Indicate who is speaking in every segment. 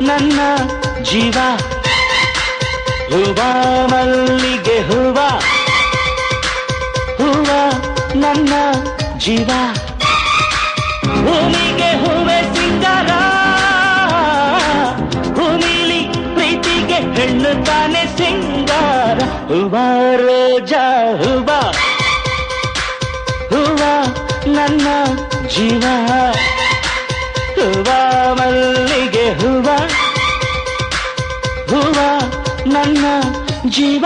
Speaker 1: ನನ್ನ ಜೀವ ಹೂವ ಮಲ್ಲಿಗೆ ಹೂವ ಹೂವ ನನ್ನ ಜೀವ ಭೂಮಿಗೆ ಹೂವೆ ಸಿಂಗಾರ ಭೂಮಿಲಿ ಪ್ರೀತಿಗೆ ಹೆಣ್ಣು ತಾನೆ ಸಿಂಗಾರ ಹೂವ ರೋಜಾ ಹೂವ ಹೂವ ನನ್ನ ಜೀವ ಹೂವ ಮಲ್ಲಿಗೆ ಹೂವ ಹೂವ ನನ್ನ ಜೀವ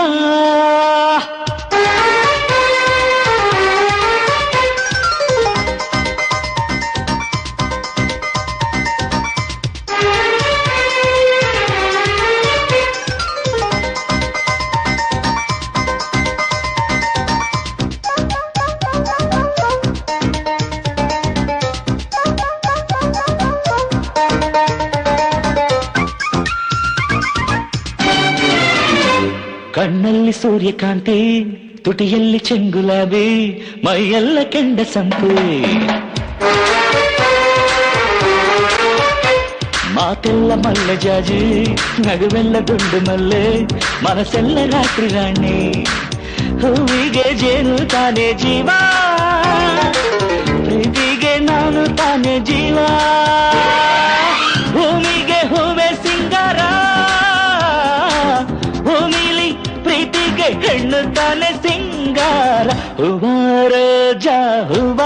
Speaker 1: ಕಣ್ಣಲ್ಲಿ ಸೂರ್ಯಕಾಂತಿ ತುಟಿಯಲ್ಲಿ ಚೆಂಗುಲಾಬಿ ಮೈಯೆಲ್ಲ ಕೆಂಡ ಸಂಪೆ ಮಾತೆಲ್ಲ ಮಲ್ಲೆ ಜಾಜಿ ನಗುವೆಲ್ಲ ದುಂಡು ಮಲ್ಲೆ ಮನಸ್ಸೆಲ್ಲ ರಾತ್ರಿ ರಾಣಿ ಹೂವಿಗೆ ಜೇನು ತಾನೇ ಜೀವ ಪ್ರೀತಿಗೆ ನಾನು ತಾನೇ ಜೀವ ಭೂಮಿಗೆ ಹೂವೆ ಸಿಂಗಾರ ಭೂಮಿಲಿ ಪ್ರೀತಿಗೆ ಹೆಣ್ಣು ತಾನೆ ಸಿಂಗಾರ ಹೂವ ರೋಜಾ ಹೂವ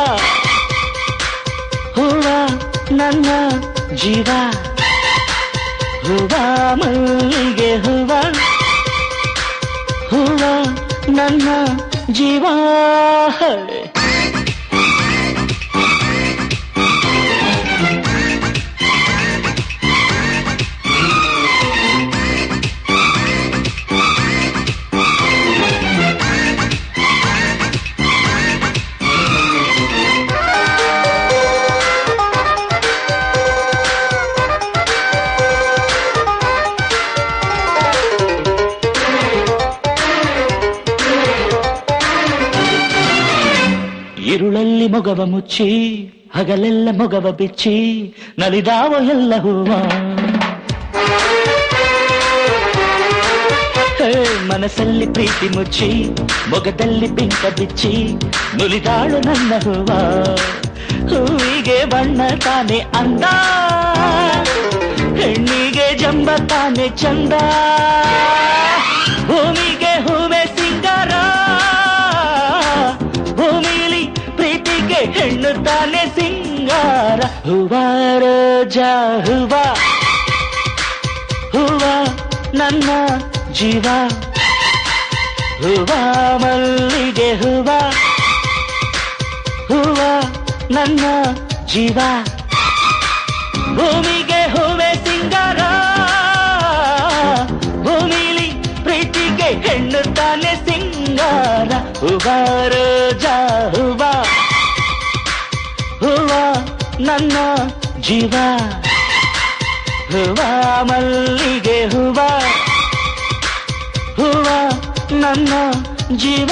Speaker 1: ಹೂವ ನನ್ನ ಜೀವ ಹೂವ ಮಲ್ಲಿಗೆ ಹೂವ ಹೂವ ನನ್ನ ಜೀವ ഇരുളಲ್ಲಿ ಮೊಗವ ಮುಚ್ಚಿ ಹಗಲೆಲ್ಲ ಮೊಗವ ಬಿಚ್ಚಿ ನಲಿದಾವ ಎಲ್ಲ ಹೂವ ಮನಸ್ಸಲ್ಲಿ ಪ್ರೀತಿ ಮುಚ್ಚಿ ಮೊಗದಲ್ಲಿ ಬಿಂಕ ಬಿಚ್ಚಿ ನುಲಿದಾಳು ನನ್ನ ಹೂವ ಹೂವಿಗೆ ಬಣ್ಣ ತಾನೆ ಅಂದ ಹೆಣ್ಣಿಗೆ ಜಂಬ ತಾನೆ ಚಂದ ಭೂಮಿಗೆ ಹೂವೆ ಸಿಂಗಾರ ಭೂಮಿಲಿ ಪ್ರೀತಿಗೆ ಹೆಣ್ಣು ತಾನೆ ಸಿಂಗಾರ ಹೂವ ರೋಜಾ ಹೂವ ಹೂವ ನನ್ನ ಜೀವ ಹೂವ ಮಲ್ಲಿಗೆ ಹೂವ ಹೂವ ನನ್ನ ಜೀವ ಭೂಮಿಗೆ ಹೂವೆ ಸಿಂಗಾರ ಭೂಮಿಲಿ ಪ್ರೀತಿಗೆ ಹೆಣ್ಣು ತಾನೆ ಸಿಂಗಾರ ಹೂವ ರೋಜಾ ಹೂವ ಹೂವ ನನ್ನ ಜೀವ ಹೂವ ಮಲ್ಲಿಗೆ ಹೂವ ಹೂವ ನನ್ನ ಜೀವ